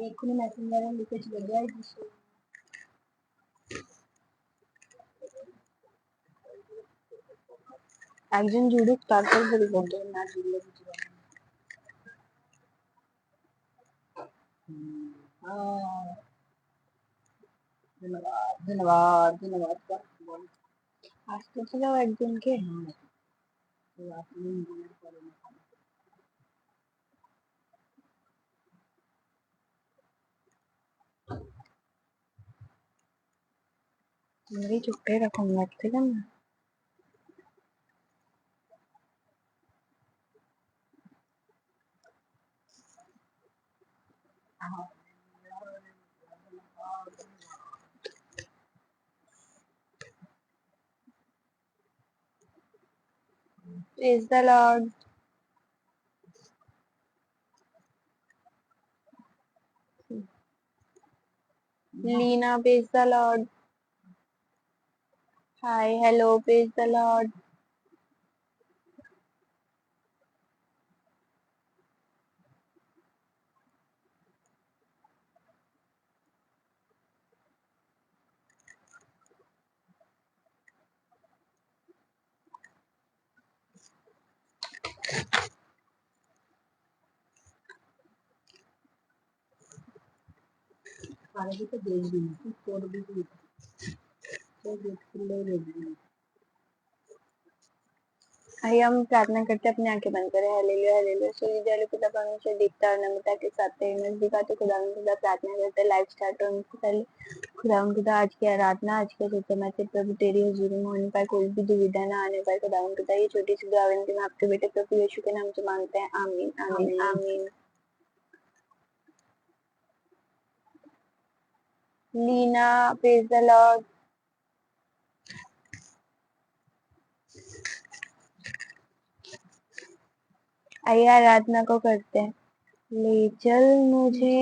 এক্ষুনি মেসেঞ্জারে লিখেছিল জয় যিশু। একজন জুড়ুক তারপর বলবো না জুড়লে কিছু হবে না। ধন্যবাদ ধন্যবাদ ধন্যবাদ। আসতে ছিল একজনকে मेरी चुप्पे रखो लगते ना। Praise the Lord. Lena, praise the Lord. Hi, hello, praise the Lord. आइए हम प्रार्थना करते अपनी आंखें बंद करें। Hallelujah hallelujah. सूर्य जल पिता परमेश्वर दीप्ता और नम्रता के साथ तेरे नजदीक आते खुदा प्रार्थना करते लाइव स्टार्ट होने से पहले खुदा आज की आराधना आज के समय से प्रभु तेरी हजूरी में होने पाए, कोई भी दुविधा ना आने पाए खुदा ये छोटी सी दुआ विनती में आपके बेटे प्रभु यीशु के नाम से मांगते हैं। आमीन आमीन आमीन। Leena, praise the Lord. आइए आराधना को करते हैं। ले चल मुझे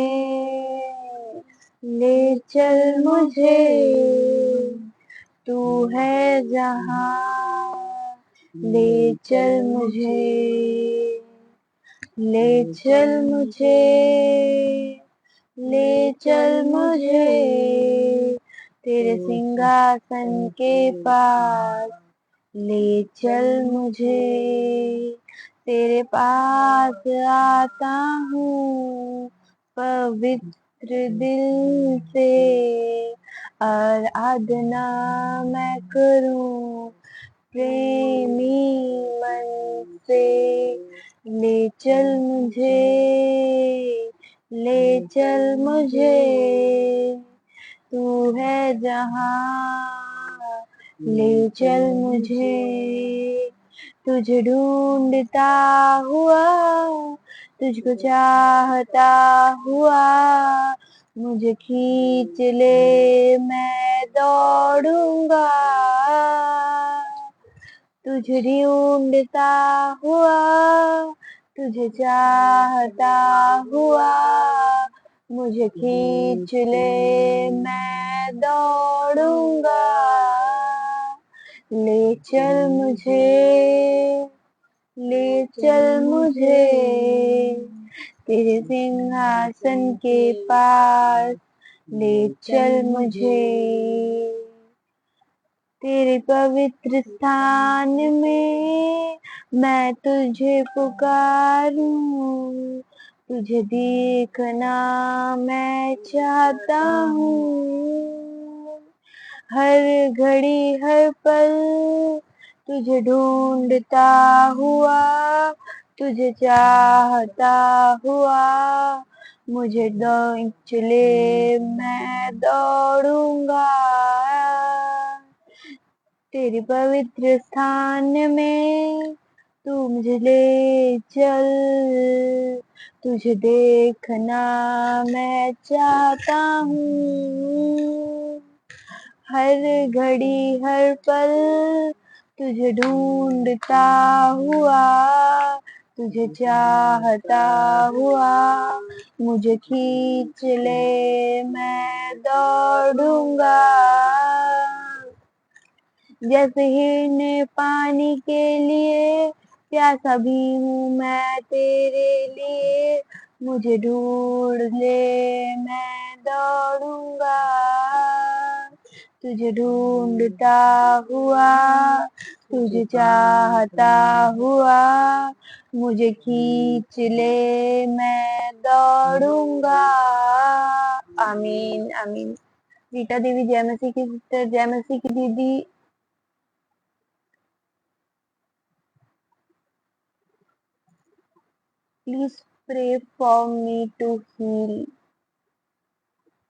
तू है जहाँ, ले चल मुझे तेरे सिंहासन के पास, ले चल मुझे तेरे पास आता हूँ पवित्र दिल से, आराधना मैं करूँ प्रेमी मन से। ले चल मुझे तू है जहाँ, ले चल मुझे तुझे ढूंढता हुआ, तुझको चाहता हुआ, मुझे खींच ले मैं दौड़ूंगा, तुझे ढूंढता हुआ, तुझे चाहता हुआ, मुझे खींच ले मैं दौड़ूंगा। ले चल मुझे तेरे सिंहासन के पास, ले चल मुझे तेरे पवित्र स्थान में मैं तुझे पुकारूं, तुझे देखना मैं चाहता हूँ, हर घड़ी हर पल तुझे ढूंढता हुआ, तुझे चाहता हुआ, मुझे खींच ले मैं दौड़ूंगा, तेरे पवित्र स्थान में तू मुझे ले चल, तुझे देखना मैं चाहता हूँ, हर घड़ी हर पल तुझे ढूंढता हुआ, तुझे चाहता हुआ, मुझे खींच ले मैं दौड़ूंगा, जैसे हिरने पानी के लिए प्यासा भी हूँ मैं तेरे लिए, मुझे ढूंढ ले मैं दौड़ूंगा, तुझे ढूंढता हुआ, तुझे चाहता हुआ, मुझे खींच ले मैं दौड़ूंगा। आमीन आमीन। रीटा देवी जयमसी की सिस्टर, जयमसी की दीदी। Please pray for me to heal.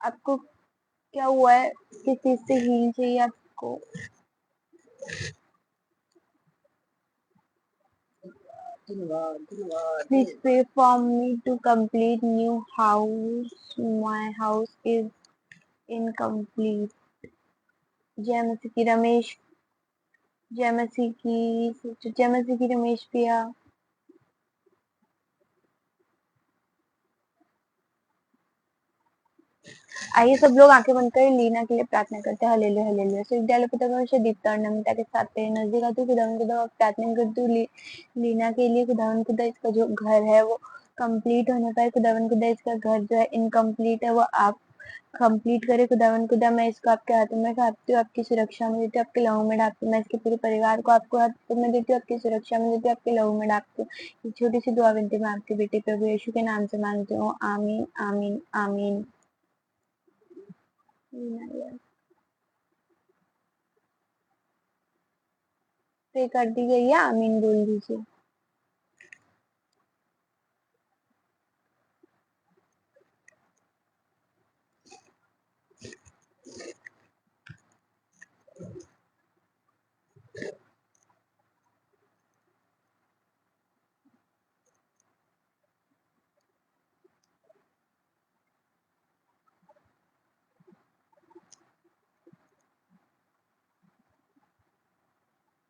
आपको क्या हुआ है? किस चीज से हील चाहिए आपको? Please pray for me to complete new house, my house is incomplete. जय मसीह की रमेश, जय मसीह की, जय मसीह की रमेश प्रिया। आइए सब लोग आंखें बंद कर लीना के लिए प्रार्थना करते हैं। Hallelujah hallelujah. विद्यालय पिता परमेश्वर दीप्ता और नमिता के साथ तेरे नजदीक आती खुदावन खुदा प्रार्थना करती हूँ लीना के लिए। खुदावन खुदा इसका जो घर है वो कंप्लीट होने पाए। खुदावन खुदा इसका घर जो है इनकम्प्लीट है वो आप कंप्लीट करे। खुदावन खुदा मैं इसको आपके हाथों में ढापती हूँ, आपकी सुरक्षा में देती हूँ, आपके लहू में ढापती हूँ। मैं इसके पूरे परिवार को आपको हाथों में देती हूँ, आपकी सुरक्षा में देती हूँ, आपके लहू में ढापती हूँ। ये छोटी सी दुआ विनती मैं आपके बेटे प्रभु यीशु के नाम से मांगती हूँ। आमीन आमीन आमीन। पे कर दी गई है। आमीन बोल दीजिए।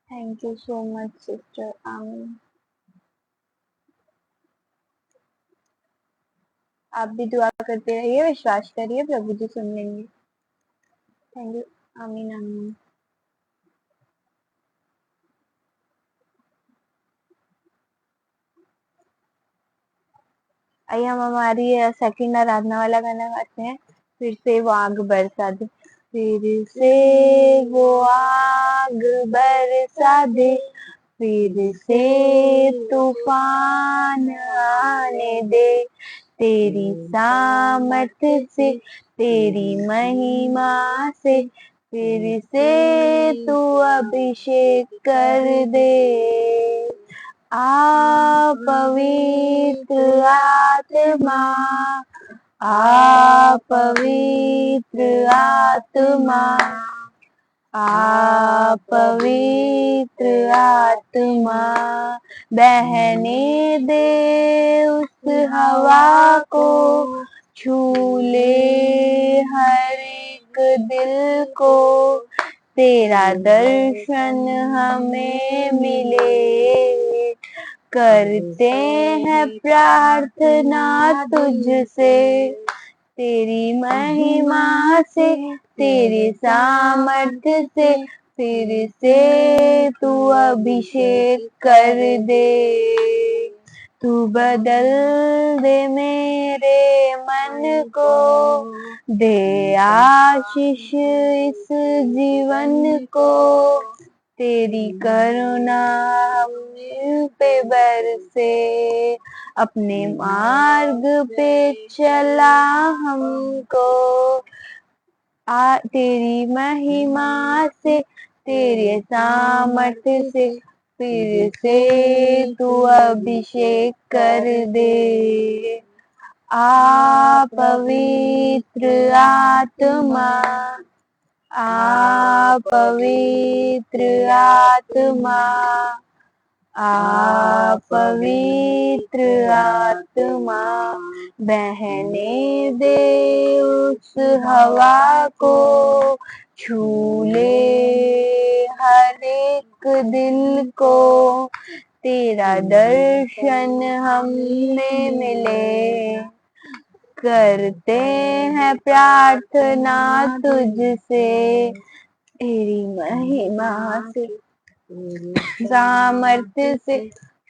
Thank you so much sister. आमीन। आप भी दुआ करते रहिए, विश्वास करिए, प्रभु जी सुन लेंगे। Thank you. आमीन आमीन। आइए हम हमारी सेकंड आराधना वाला गाना गाते हैं। फिर से वो आग बरसा दे, फिर से वो आग बरसा दे, फिर से तूफान आने दे। तेरी सामर्थ से, तेरी महिमा से, फिर से तू अभिषेक कर दे। आ पवित्र आत्मा, आ पवित्र आत्मा, आ पवित्र आत्मा, बहने दे उस हवा को, छू ले हर एक दिल को, तेरा दर्शन हमें मिले। करते हैं प्रार्थना तुझसे, तेरी महिमा से, तेरे सामर्थ्य से, फिर से तू अभिषेक कर दे। तू बदल दे मेरे मन को, दे आशीष इस जीवन को, तेरी करुणा हम पे बरसे, अपने मार्ग पे चला हमको। तेरी महिमा से, तेरे सामर्थ्य से, फिर से तू अभिषेक कर दे। आ पवित्र आत्मा, आ पवित्र आत्मा, आ पवित्र आत्मा, बहने दे उस हवा को, छू ले हर एक दिल को, तेरा दर्शन हमें मिले। करते हैं प्रार्थना तुझसे, तेरी महिमा से, सामर्थ्य से,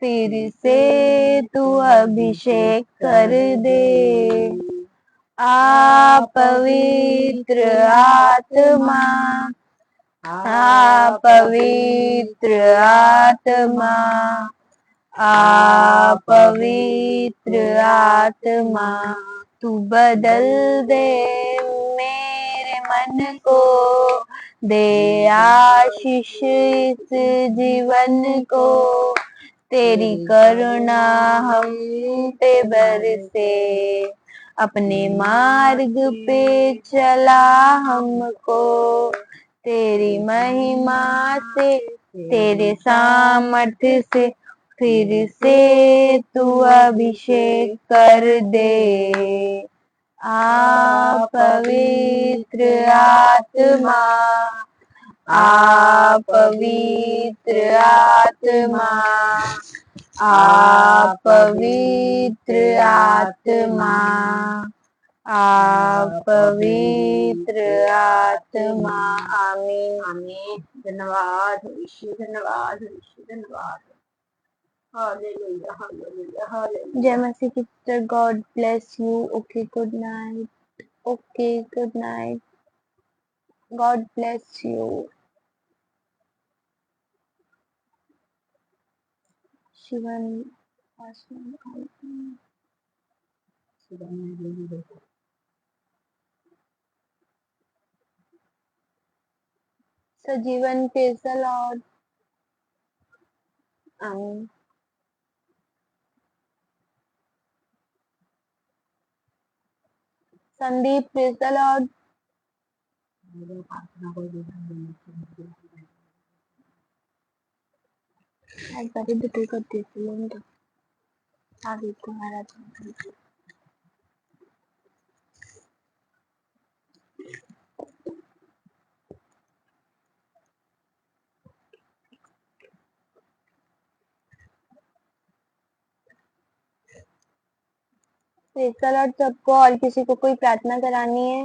फिर से तू अभिषेक कर दे। आ पवित्र आत्मा, आ पवित्र आत्मा, आ पवित्र आत्मा, तू बदल दे मेरे मन को, दे आशीष इस जीवन को, तेरी करुणा हम पे बरसे, अपने मार्ग पे चला हमको, तेरी महिमा से, तेरे सामर्थ्य से, फिर से तू अभिषेक कर दे। आ पवित्र आत्मा, आ पवित्र आत्मा, आ पवित्र आत्मा, आ पवित्र आत्मा। आमीन। आमीन। धन्यवाद ईश्वर, धन्यवाद ईश्वर, धन्यवाद। Hallelujah, hallelujah, hallelujah. जय मसीह की sister, God bless you. Okay, good night. Okay, good night. God bless you. Shivan Sajeevan Faisal और आमीन। संदीप फैसल और एक बार बिल्कुल कर देती हूँ। आगे तुम्हारा फैसल और सबको, और किसी को कोई प्रार्थना करानी है?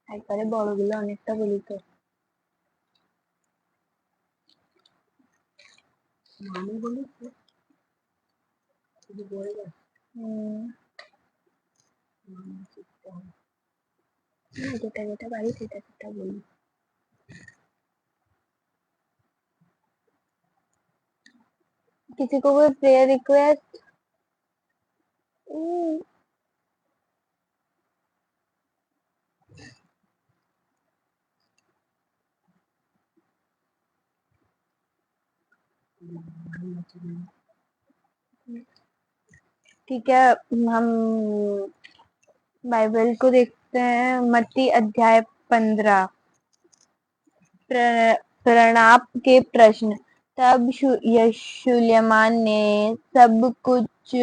একবারে বড়গুলো অনেকটা বলি তো। আমি বলি বলে যেটা যেটা পারি সেটা সেটা বলি। किसी को कोई प्रेयर रिक्वेस्ट? ठीक है, हम बाइबल को देखते हैं। मत्ती अध्याय 15। प्रणाप के प्रश्न। तब यशूलमान ने सब कुछ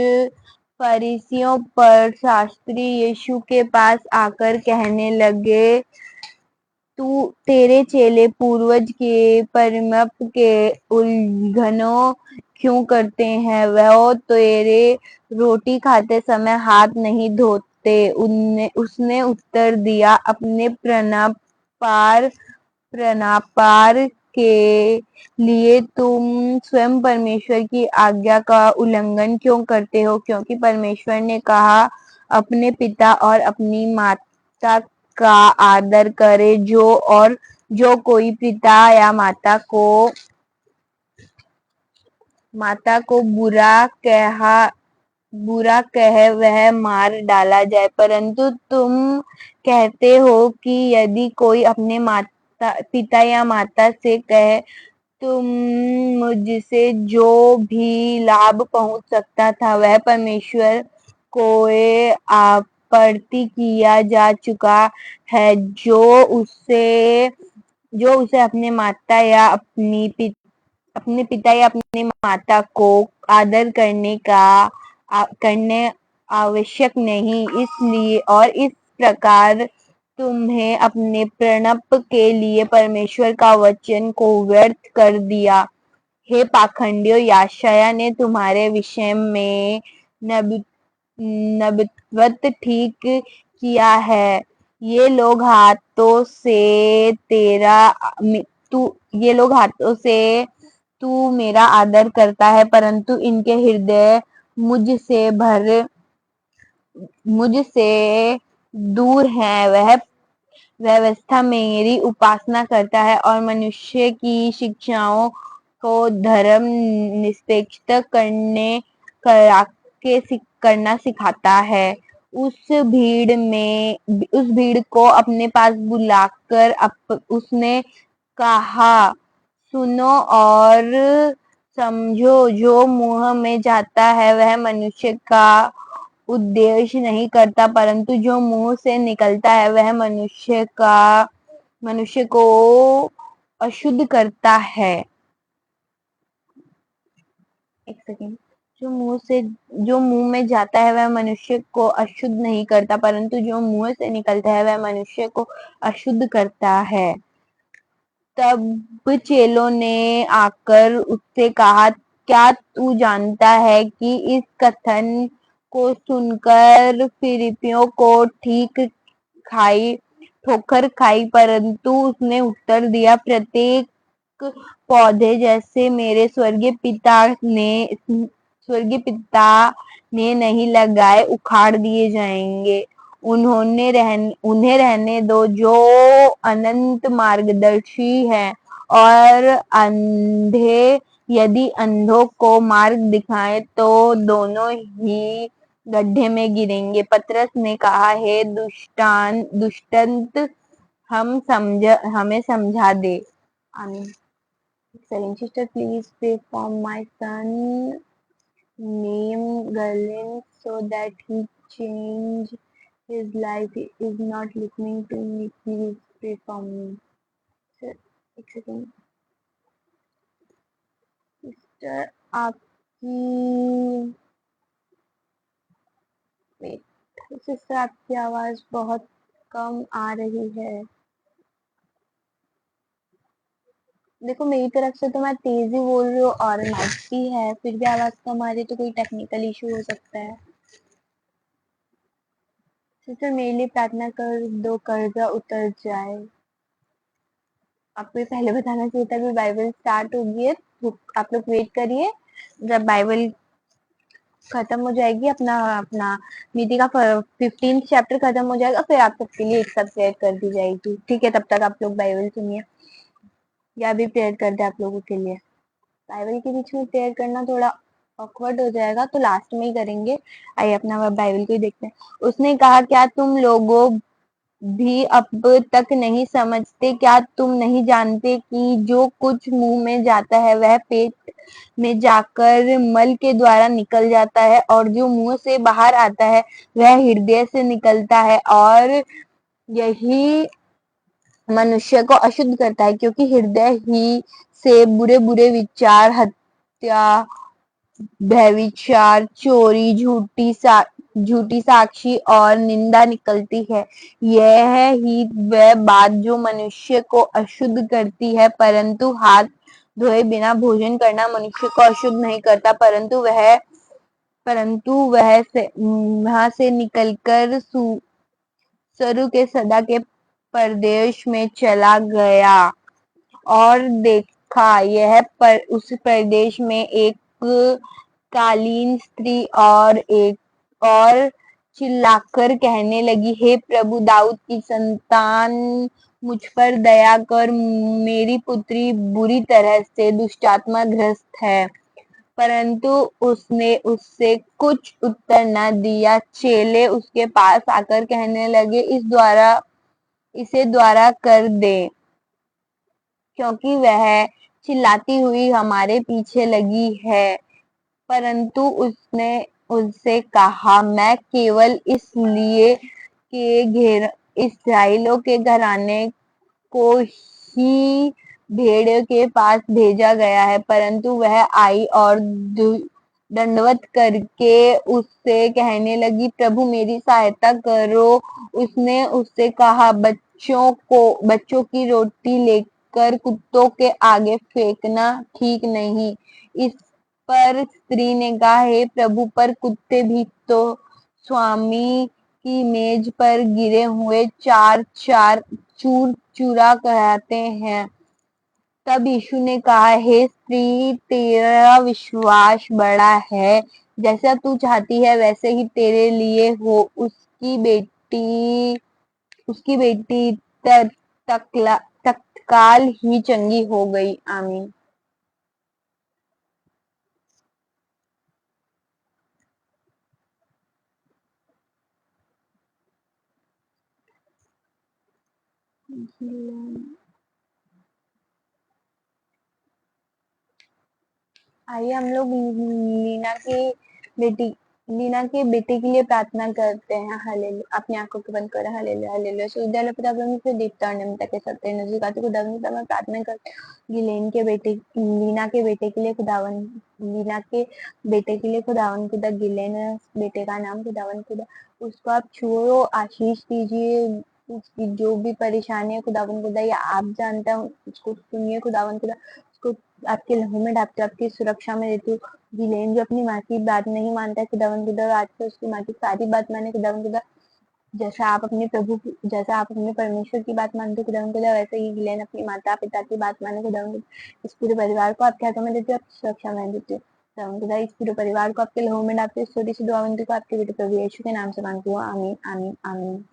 फरीसियों पर शास्त्री यीशु के पास आकर कहने लगे, तेरे चेले पूर्वज के परिमप के उल्लंघनों क्यों करते हैं? वह तेरे रोटी खाते समय हाथ नहीं धोते। उसने उत्तर दिया, अपने प्राणापार के लिए तुम स्वयं परमेश्वर की आज्ञा का उल्लंघन क्यों करते हो? क्योंकि परमेश्वर ने कहा, अपने पिता और अपनी माता का आदर करे। जो कोई पिता या माता को बुरा कहे वह मार डाला जाए। परंतु तुम कहते हो कि यदि कोई अपने पिता या माता से कहे, तुम मुझसे जो भी लाभ पहुंच सकता था वह परमेश्वर को आपूर्ति किया जा चुका है, जो उसे अपने पिता या अपनी माता को आदर करने आवश्यक नहीं। इसलिए और इस प्रकार तुम्हें अपने प्रणप के लिए परमेश्वर का वचन को व्यर्थ कर दिया। हे पाखंडियों, यशायाह ने तुम्हारे विषय में नबुवत ठीक किया है। ये लोग हाथों से तू मेरा आदर करता है, परंतु इनके हृदय मुझसे दूर हैं। वह व्यवस्था मेरी उपासना करता है और मनुष्य की शिक्षाओं को धर्म निरपेक्ष करना सिखाता है। उस भीड़ को अपने पास बुलाकर उसने कहा, सुनो और समझो, जो मुंह में जाता है वह मनुष्य का उद्देश्य नहीं करता, परंतु जो मुंह से निकलता है वह मनुष्य को अशुद्ध करता है। एक सेकेंड। जो मुंह में जाता है वह मनुष्य को अशुद्ध नहीं करता, परंतु जो मुंह से निकलता है वह मनुष्य को अशुद्ध करता है। तब चेलों ने आकर उससे कहा, क्या तू जानता है कि इस कथन को सुनकर फिलिप्पियों को ठोकर खाई, परंतु उसने उत्तर दिया, प्रत्येक पौधे जैसे मेरे स्वर्गीय पिता ने नहीं लगाए उखाड़ दिए जाएंगे। उन्हें रहने दो, जो अनंत मार्गदर्शी है, और अंधे यदि अंधों को मार्ग दिखाए तो दोनों ही गड्ढे में गिरेंगे। पतरस ने कहा, हे दुष्टंत, हमें समझा दे। आमीन। Excellent. Sister, please pray for my son named Galen so that he change his life. He is not listening to me. Please pray for me. Sir, एक सेकेंड। सिस्टर आपकी वेट सिस्टर आपकी आवाज बहुत कम आ रही है। देखो, मेरी तरफ से तो मैं तेज ही बोल रही हूँ और माइक भी है, फिर भी आवाज कम आ रही, तो कोई टेक्निकल इशू हो सकता है। सिस्टर मेरे लिए प्रार्थना कर दो, कर्जा उतर जाए। आपको ये पहले बताना चाहिए था। अभी बाइबल स्टार्ट होगी है, तो आप लोग वेट करिए। जब बाइबल खत्म हो जाएगी, अपना अपना नीति का 15 चैप्टर खत्म हो जाएगा, फिर आप सबके लिए एक साथ प्रेयर कर दी जाएगी। ठीक है, तब तक आप लोग बाइबल सुनिए या भी प्रेयर कर दे आप लोगों के लिए। बाइबल के बीच में प्रेयर करना थोड़ा ऑकवर्ड हो जाएगा, तो लास्ट में ही करेंगे। आइए अपना बाइबल को ही देखते हैं। उसने कहा, क्या तुम लोगों भी अब तक नहीं समझते? क्या तुम नहीं जानते कि जो कुछ मुंह में जाता है वह पेट में जाकर मल के द्वारा निकल जाता है, और जो मुंह से बाहर आता है वह हृदय से निकलता है, और यही मनुष्य को अशुद्ध करता है, क्योंकि हृदय ही से बुरे बुरे विचार, हत्या, व्यभिचार, चोरी, झूठी साक्षी और निंदा निकलती है। यह ही वह बात जो मनुष्य को अशुद्ध करती है, परंतु हाथ धोए बिना भोजन करना मनुष्य को अशुद्ध नहीं करता, परंतु वहां से निकलकर सरु के सदा के परदेश में चला गया। और देखा, उस प्रदेश में एक कालीन स्त्री और चिल्लाकर कहने लगी, हे प्रभु, दाऊद की संतान, मुझ पर दया कर, मेरी पुत्री बुरी तरह से दुष्टात्मा ग्रस्त है। परंतु उसने उससे कुछ उत्तर न दिया। चेले उसके पास आकर कहने लगे, इसे द्वारा कर दे, क्योंकि वह चिल्लाती हुई हमारे पीछे लगी है। परंतु उसने उससे कहा, मैं केवल इसलिए कि इस्राएलियों के घराने को ही भेड़ के पास भेजा गया है। परंतु वह आई और दंडवत करके उससे कहने लगी, प्रभु मेरी सहायता करो। उसने उससे कहा, बच्चों की रोटी लेकर कुत्तों के आगे फेंकना ठीक नहीं। इस पर स्त्री ने कहा, हे प्रभु, पर कुत्ते भी तो स्वामी की मेज पर गिरे हुए चार चार चूर चूरा कराते हैं। तब यीशु ने कहा, हे स्त्री, तेरा विश्वास बड़ा है, जैसा तू चाहती है वैसे ही तेरे लिए हो। उसकी बेटी तत्काल ही चंगी हो गई। आमीन। आइए हम लोग बेटी लीना के बेटे के लिए प्रार्थना करते हैं। हालेलुया। अपनी आंखों को बंद करें। Hallelujah hallelujah. विद्यालय प्रभु से दीप्ता और निम्रता के साथ नजदीकाती खुदावन से मैं प्रार्थना करती हूँ। लीना के बेटे के लिए खुदावन लीना के बेटे के लिए खुदावन खुदा गिलेन बेटे का नाम खुदावन खुदा उसको आप छुओ, आशीष दीजिए। उसकी जो भी परेशानी है खुदावन खुदा या आप जानते हैं, उसको सुनिए खुदावन खुदा। उसको आपके लहू में ढापते आपकी सुरक्षा में देती हूँ। गिलेन जो अपनी माँ की बात नहीं मानता है खुदावन खुदा, आज से उसकी माँ की सारी बात माने खुदावन खुदा। जैसा आप अपने परमेश्वर की बात मानते हो खुदावन खुदा, वैसे ही गिलेन अपनी माता पिता की बात माने खुदावन खुदा। इस पूरे परिवार को आपके हाथों में देती हूँ, आपकी सुरक्षा में देती हूँ खुदावन खुदा। इस पूरे परिवार को आपके लहू में डालते हुए छोटी सी दुआवंती को आपके बेटे प्रभु यीशु के नाम से मांगती हूँ। आमीन आमीन आमीन।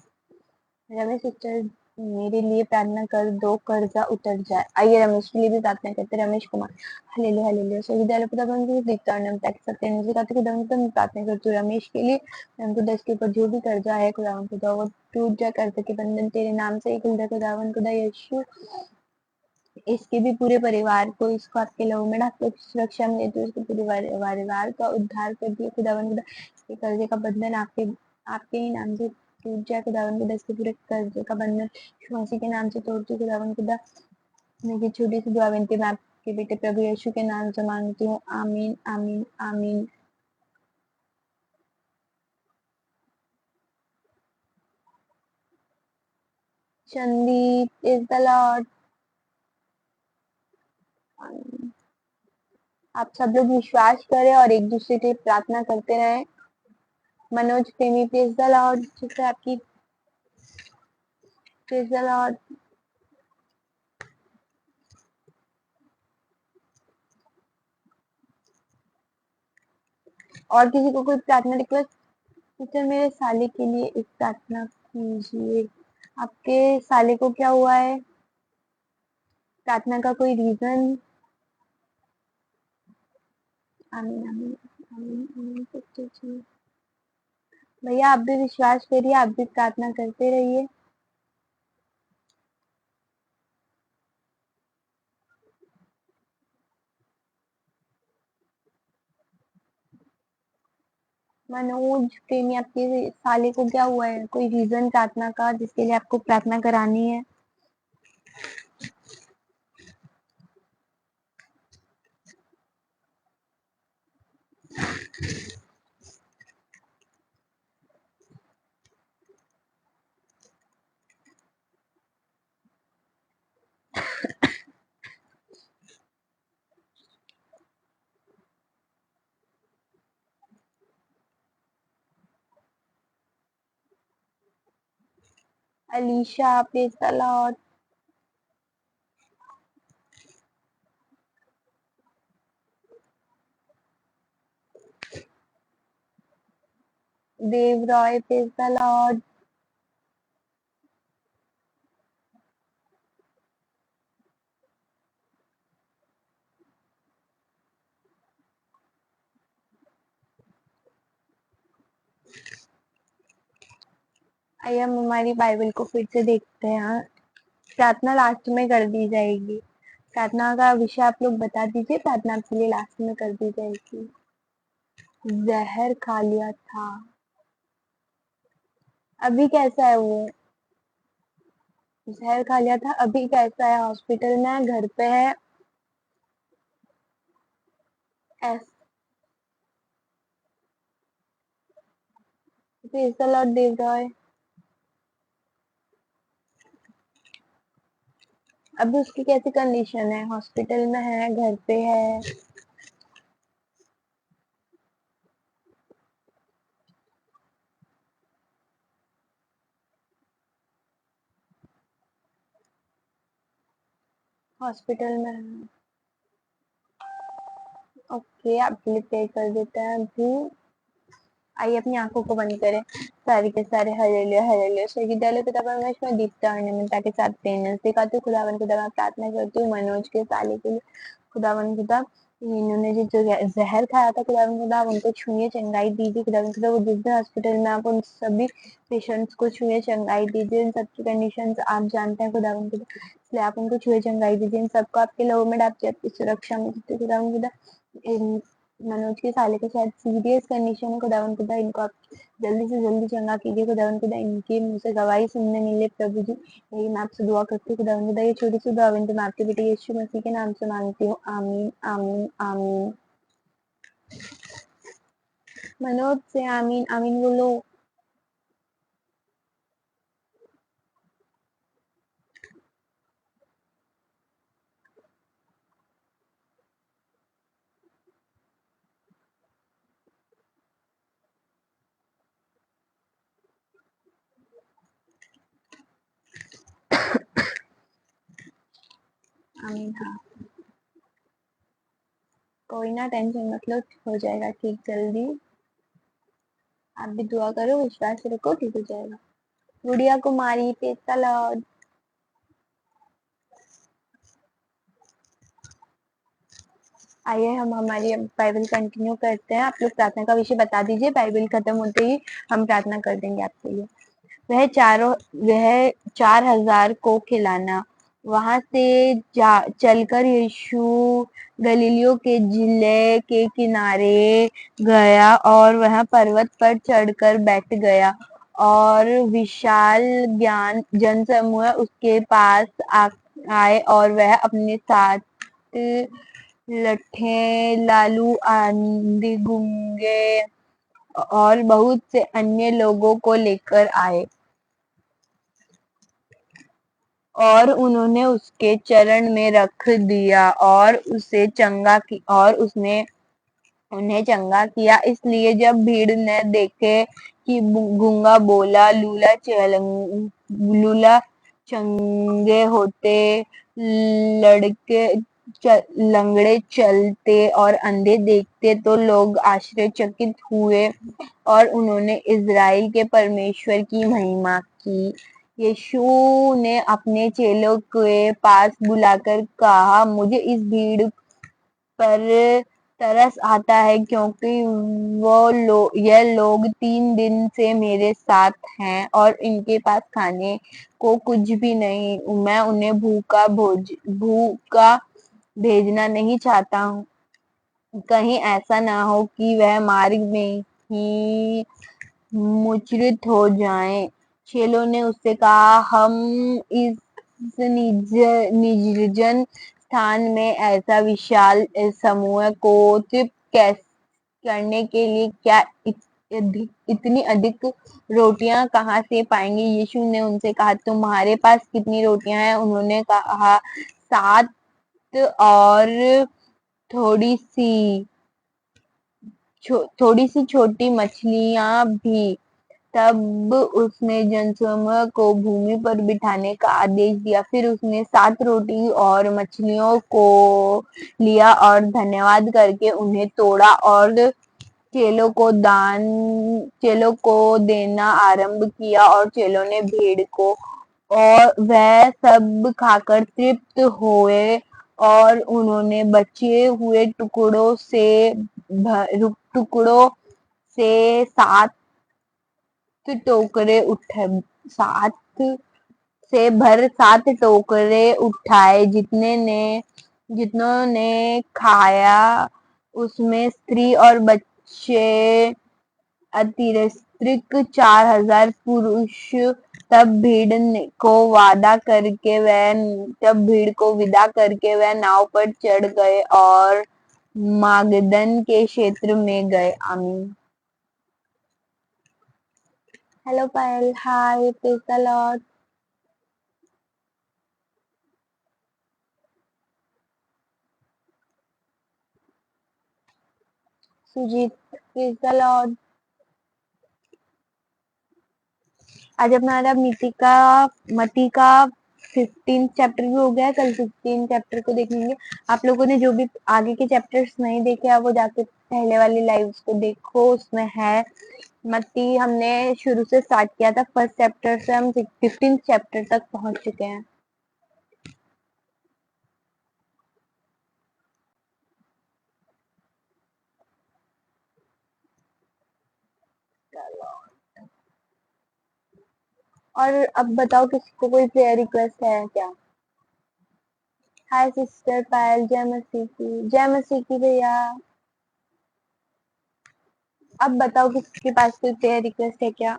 रमेश सिस्टर मेरे लिए प्रार्थना कर दो, कर्जा उतर जाए। आइए रमेश के लिए भी प्रार्थना करते हैं। Ramesh Kumar hallelujah hallelujah. सो विद्यालय प्रबंधन को दीप्ता और नम्रता के साथ निजी खाते को दम तम प्रार्थना करती हूँ। रमेश के लिए खुदा इसके ऊपर जो भी कर्जा है खुदावन खुदा वो टूट जाए, कर्ज के बंधन तेरे नाम से ही खुल जाए खुदावन खुदा यीशु। इसके भी पूरे परिवार को इसको आपके लहू में ढाक के सुरक्षा में देते हुए इसके पूरे परिवार का उद्धार कर दिए खुदावन खुदा। इसके कर्जे का बंधन आपके आपके ही नाम से टूट जाए खुदावन खुदा। इसके पूरे कर्जे का बंधन यीशु मसीह के नाम से तोड़ती हूँ खुदावन खुदा। मेरी छोटी सी दुआ विनती मैं आपके बेटे प्रभु यीशु के नाम से मांगती हूँ। आमीन आमीन आमीन। चंदी इज द लॉर्ड। आप सब लोग विश्वास करें और एक दूसरे के लिए प्रार्थना करते रहें। मनोज प्रेमी प्रेज द लॉर्ड। जैसे आपकी प्रेज द लॉर्ड। और किसी को कोई प्रार्थना रिक्वेस्ट? टीचर मेरे साले के लिए एक प्रार्थना कीजिए। आपके साले को क्या हुआ है? प्रार्थना का कोई रीजन? आमीन आमीन आमीन आमीन। भैया आप भी विश्वास करिए, आप भी प्रार्थना करते रहिए। मनोज प्रेमी आपके साले को क्या हुआ है? कोई रीजन प्रार्थना का जिसके लिए आपको प्रार्थना करानी है? Alisha praise the Lord. Dev Roy praise the Lord. आइए हम हमारी बाइबल को फिर से देखते हैं। प्रार्थना लास्ट में कर दी जाएगी। प्रार्थना का विषय आप लोग बता दीजिए, प्रार्थना आपके लिए लास्ट में कर दी जाएगी। जहर खा लिया था। अभी कैसा है वो? जहर खा लिया था, अभी कैसा है? हॉस्पिटल में है, घर पे है? Praise the Lord Dev Roy. अभी उसकी कैसी कंडीशन है? हॉस्पिटल में है, घर पे है? हॉस्पिटल में है। ओके, आपके लिए पे कर देते हैं अभी। आइए अपनी आंखों को बंद करें। सारे के सारे हालेलुया हालेलुया। स्वर्गीय पिता परमेश्वर दीप्ता अर्णमता के साथ प्रेम दिखाते हुए खुदावन खुदा मैं प्रार्थना करती हूँ मनोज के साले के लिए। खुदावन खुदा, इन्होंने जो जहर खाया था खुदावन खुदा, आप उनको छुए चंगाई दीजिए। खुदावन खुदा, वो जिस भी हॉस्पिटल में आप उन सभी पेशेंट्स को छुए चंगाई दीजिए। इन सबकी कंडीशन आप जानते हैं खुदावन खुदा, इसलिए आप उनको छुए चंगाई दीजिए। इन सबको आपके लोगों में डालते आपकी सुरक्षा में दीजिए खुदावन खुदा। मनोज के साले के शायद सीरियस कंडीशन है खुदावन खुदा, इनको आप जल्दी से जल्दी चंगा कीजिए खुदावन खुदा। इनके मुंह से गवाही सुनने मिले प्रभु जी, यही मैं आपसे दुआ करती हूँ खुदावन खुदा। ये छोटी सी दुआ मैं आपके बेटे यीशु मसीह के नाम से मांगती हूँ, आमीन आमीन आमीन। मनोज से आमीन आमीन बोलो। आमीन। हाँ, कोई ना टेंशन मत लो, हो जाएगा ठीक जल्दी। आप भी दुआ करो, विश्वास रखो, ठीक हो जाएगा। गुड़िया कुमारी पेता लॉर्ड। आइए हम हमारी बाइबल कंटिन्यू करते हैं। आप लोग प्रार्थना का विषय बता दीजिए, बाइबल खत्म होते ही हम प्रार्थना कर देंगे आपके लिए। वह 4,000 को खिलाना। वहां से चलकर यीशु गलीलियो के जिले के किनारे गया और वह पर्वत पर चढ़कर बैठ गया और विशाल ज्ञान जनसमूह उसके पास आए और वह अपने साथ लट्ठे, लालू, आंधी, गूंगे और बहुत से अन्य लोगों को लेकर आए और उन्होंने उसके चरण में रख दिया और उसे चंगा की और उसने उन्हें चंगा किया। इसलिए जब भीड़ ने देखे कि गूंगा बोला, लूला चंगे होते, लड़के लंगड़े चलते और अंधे देखते, तो लोग आश्चर्यचकित हुए और उन्होंने इज़राइल के परमेश्वर की महिमा की। यीशु ने अपने चेलों के पास बुलाकर कहा, मुझे इस भीड़ पर तरस आता है क्योंकि यह लोग 3 दिन से मेरे साथ हैं और इनके पास खाने को कुछ भी नहीं। मैं उन्हें भूखा भेजना नहीं चाहता हूँ, कहीं ऐसा ना हो कि वह मार्ग में ही मूर्छित हो जाएं। चेलों ने उससे कहा, हम इस निर्जन स्थान में ऐसा विशाल समूह को तृप्त करने के लिए क्या इतनी अधिक रोटियां कहाँ से पाएंगे? यीशु ने उनसे कहा, तुम्हारे पास कितनी रोटियां हैं? उन्होंने कहा, 7 और थोड़ी सी छोटी मछलियां भी। तब उसने जनसमूह को भूमि पर बिठाने का आदेश दिया। फिर उसने 7 रोटी और मछलियों को लिया और धन्यवाद करके उन्हें तोड़ा और चेलों को देना आरंभ किया और चेलों ने भीड़ को, और वह सब खाकर तृप्त हुए और उन्होंने बचे हुए टुकड़ों से 7 टोकरे उठाए। जितनों ने खाया उसमें स्त्री और बच्चे अतिरिक्त 4,000 पुरुष। तब भीड़ को विदा करके वह नाव पर चढ़ गए और मागदन के क्षेत्र में गए। आमीन। Hello Payal, hi, praise the Lord. Sujit, praise the Lord. आज हमारा मती का 15 चैप्टर भी हो गया, कल 16 चैप्टर को देखेंगे। आप लोगों ने जो भी आगे के चैप्टर्स नहीं देखे हैं वो जाके पहले वाली लाइव्स को देखो, उसमें है। मत्ती हमने शुरू से स्टार्ट किया था, फर्स्ट चैप्टर से हम 15 चैप्टर तक पहुंच चुके हैं। और अब बताओ, किसी को कोई प्रेयर रिक्वेस्ट है क्या? हाय सिस्टर पायल, जय मसीह की, जय मसीह की भैया। अब बताओ, किसके पास कोई प्रेयर रिक्वेस्ट है क्या?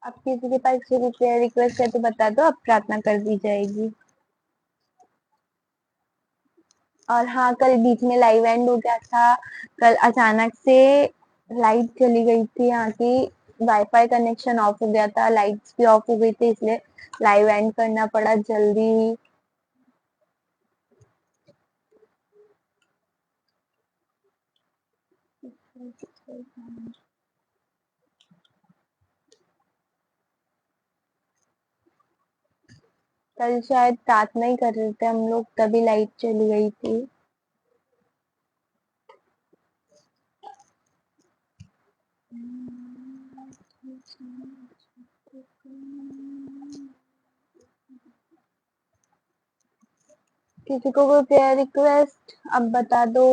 अब किसी के पास कोई प्रेयर रिक्वेस्ट है तो बता दो, अब प्रार्थना कर दी जाएगी। और हाँ, कल बीच में लाइव एंड हो गया था। कल अचानक से लाइट चली गई थी, यहाँ की वाईफाई कनेक्शन ऑफ हो गया था, लाइट्स भी ऑफ हो गई थी, इसलिए लाइव एंड करना पड़ा जल्दी ही। कल शायद प्रार्थना ही कर रहे थे हम लोग, तभी लाइट चली गई थी। किसी को कोई प्रेयर रिक्वेस्ट अब बता दो।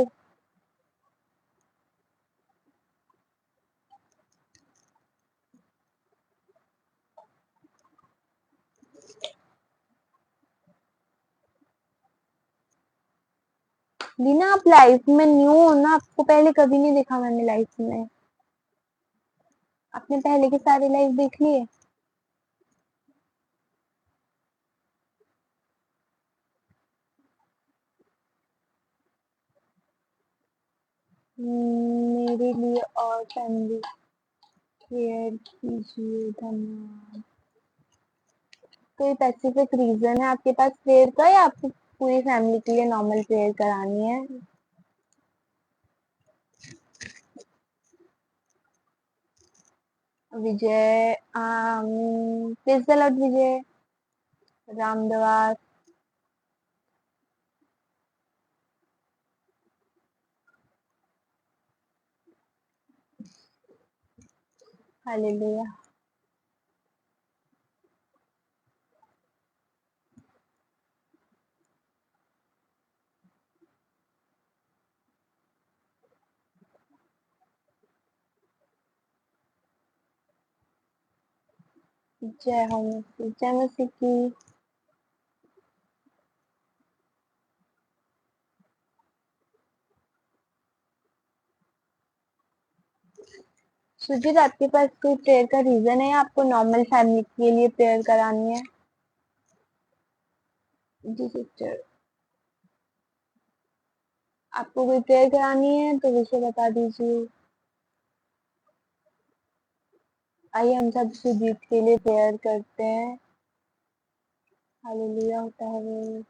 लीना, आप लाइफ में न्यू हो ना, आपको पहले कभी नहीं देखा मैंने लाइफ में। आपने पहले के सारे लाइफ देख लिए? मेरे लिए और फैमिली प्रेयर कीजिए, धन्यवाद। कोई स्पेसिफिक रीजन है आपके पास प्रेयर का, या आपको पूरी फैमिली के लिए नॉर्मल प्रेयर करानी है? Vijay, praise the Lord Vijay, रामदवास। हालेलुया। जय हो मसीह, जय मसीह की। सुजीत, आपके पास कोई प्रेयर का रीजन है, या आपको नॉर्मल फैमिली के लिए प्रेयर करानी है? जी सिस्टर, आपको कोई प्रेयर करानी है तो विषय बता दीजिए। आइए हम सब सुजीत के लिए प्रेयर करते हैं। हालेलुया होता है वो।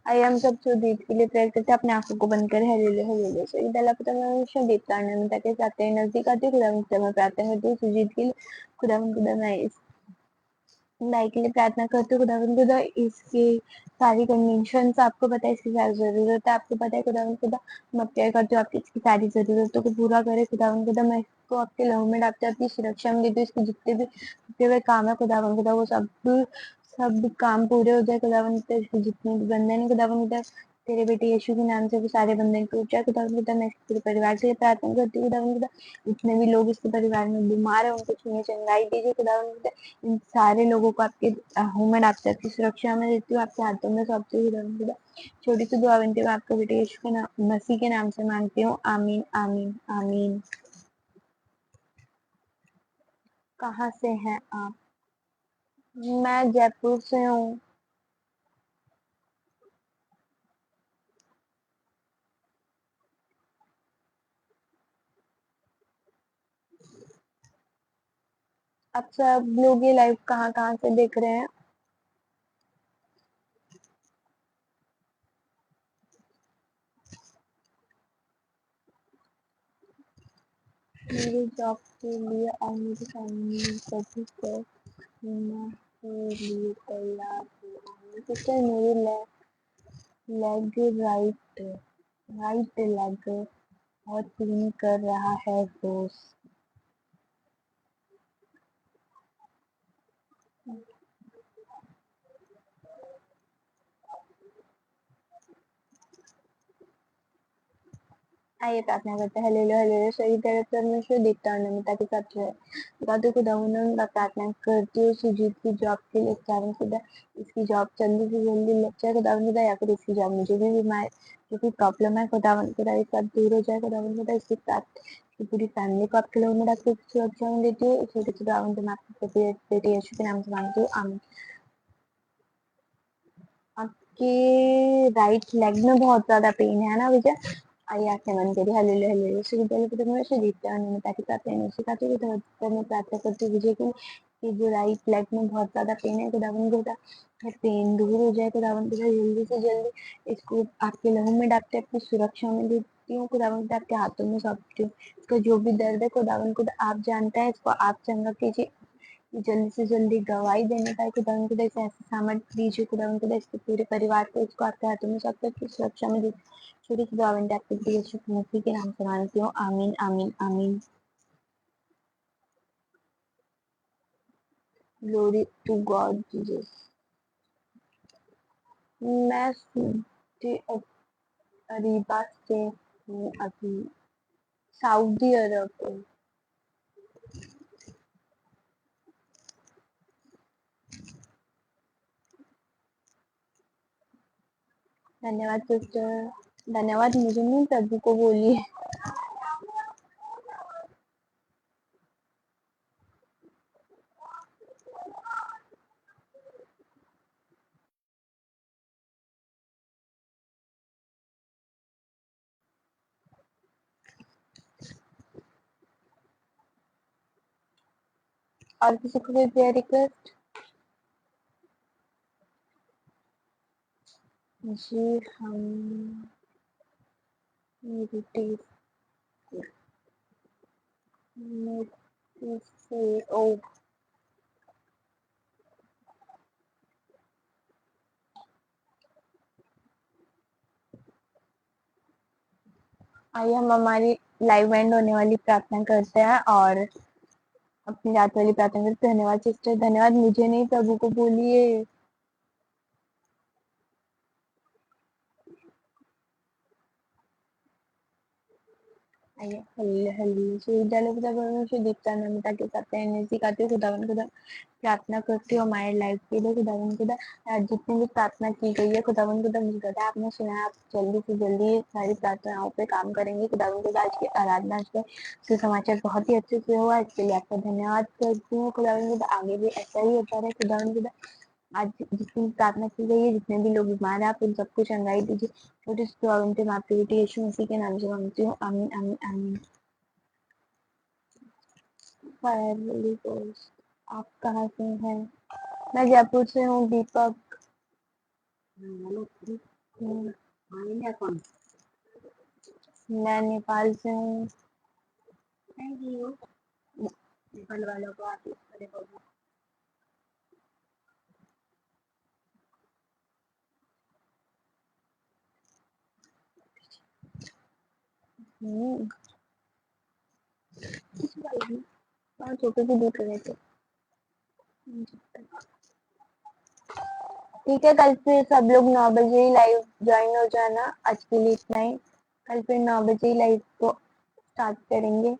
आइए हम सब सुजीत के लिए प्रेयर करते हैं, अपने आंखों को बंद करें। Hallelujah hallelujah. सो इधर पता मैं देवता ने ताकि साथ नजदीक आती खुदा मुझसे मैं प्रार्थना करती हूँ सुजीत के लिए। खुदा मैं इस भाई के लिए प्रार्थना करती हूँ। खुदा इसकी सारी कंडीशंस आपको पता है, इसकी सारी जरूरत है आपको पता है। खुदा मैं प्रेयर करती हूँ आपकी इसकी सारी जरूरतों को पूरा करे। खुदा मैं इसको आपके लहू में डालती हूँ, आपकी सुरक्षा में देती हूँ। इसके जितने भी छुपे हुए काम है खुदा वो सब काम पूरे हो जाए। इसके जितने भी बंधन है खुदा तेरे बेटे यीशु के नाम से वो सारे बंधन टूट जाए। खुदा मैं इसके पूरे परिवार के लिए प्रार्थना करती हूँ। खुदा जितने भी लोग इसके परिवार में बीमार है उनको छूने चंगाई दीजिए। खुदा इन सारे लोगों को आपके में डालते आपकी सुरक्षा में देती हूँ, आपके हाथों में सौंपती हूँ। खुदा छोटी सी दुआ बनती हूँ, आपके बेटे यीशु के नाम मसीह के नाम से मांगती हूँ, आमीन आमीन आमीन। कहाँ से हैं आप? मैं जयपुर से हूँ। आप सब लोग ये लाइव कहाँ कहाँ से देख रहे हैं? मेरी जॉब के लिए और मेरी फैमिली सभी को घूमने के लिए तैयार है। सिस्टर मेरी लेग राइट लेग बहुत पेन कर रहा है रोज। आइए प्रार्थना करते हैं। हालेलुया हालेलुया सही तेरे परमेश्वर दीप्ता और नमिता के साथ रहे। खुदा को दाऊद का प्रार्थना करती हूँ सुजीत की जॉब के लिए कारण खुदा इसकी जॉब जल्दी से जल्दी लग जाए। खुदावन खुदा या फिर इसकी जॉब मुझे भी बीमार जो भी प्रॉब्लम है खुदावन खुदा ये सब दूर हो जाए। खुदावन खुदा इसके साथ की पूरी फैमिली को आपके लोगों में रख के सुरक्षा में देती हूँ। छोटे खुदावन मैं आपके बेटे यीशु के नाम से मांगती हूँ आमीन। आपके राइट लेग में बहुत ज्यादा पेन है ना विजय? आइए आंखें बंद करिए। हालेलुया हालेलुया विश्वविद्यालय के परमेश्वर दीप्ता और नमिता के साथ रहने सिखाते हुए धरती में प्रार्थना करती हूँ विजय के लिए कि जो राइट लेग में बहुत ज्यादा पेन है खुदावन खुदा पेन दूर हो जाए। खुदावन खुदा जल्दी से जल्दी इसको आपके लहू में डालते अपनी सुरक्षा में देती हूँ। खुदावन खुदा आपके हाथों में सौंपती हूँ। इसका जो भी दर्द है खुदावन खुदा आप जानता है इसको आप चंगा कीजिए। जल्दी से जल्दी गवाही देने का खुदावन खुदा इसे ऐसे सामर्थ्य दीजिए। खुदावन खुदा इसके पूरे परिवार को इसको आपके हाथों में सौंपते अपनी सुरक्षा में दीजिए। छोटी खुदावन आपके प्रिय यीशु मसीह के नाम से मांगती हूँ आमीन आमीन आमीन। Glory to God Jesus. मैं सऊदी अरीबा से हूँ अभी सऊदी अरब। धन्यवाद सिस्टर। धन्यवाद मुझे नहीं प्रभु को बोलिए। और किसी को कोई प्रेयर रिक्वेस्ट? जी हम मेरी से ओ आइए हम हमारी लाइव एंड होने वाली प्रार्थना करते हैं और अपनी रात वाली प्रार्थना करते हैं। धन्यवाद सिस्टर। धन्यवाद मुझे नहीं प्रभु को बोलिए। आइए हल्ले हल्ले से विद्यालय खुदा परमेश्वर दीप्ता नमिता के साथ रहने सिखाते हुए खुदावन खुदा प्रार्थना करती हूँ हमारे लाइफ के लिए। खुदावन खुदा आज जितनी भी प्रार्थना की गई है खुदावन खुदा मुझे पता है आपने सुना है। आप जल्दी से जल्दी सारी प्रार्थनाओं पे काम करेंगे। खुदावन खुदा आज की आराधना के सुसमाचार बहुत ही अच्छे से हुआ इसके लिए आपका धन्यवाद करती हूँ। खुदावन खुदा आगे भी ऐसा ही होता रहे। खुदावन खुदा आज जितनी प्रार्थना की गई है जितने भी लोग बीमार हैं आप उन सबको चंगाई दीजिए। छोटे से दुआ उनके माता बेटे यीशु मसीह के नाम से मांगती हूँ आमीन आमीन आमीन। फायर पोस्ट आप कहाँ से हैं? मैं जयपुर से हूँ दीपक। मैं नेपाल से हूँ। थैंक यू नेपाल वालों को आप इस तरह बोलो। छोटे से दूर रहे थे। ठीक है कल फिर सब लोग 9 बजे ही लाइव ज्वाइन हो जाना। आज के लिए इतना ही। कल फिर 9 बजे ही लाइव को स्टार्ट करेंगे।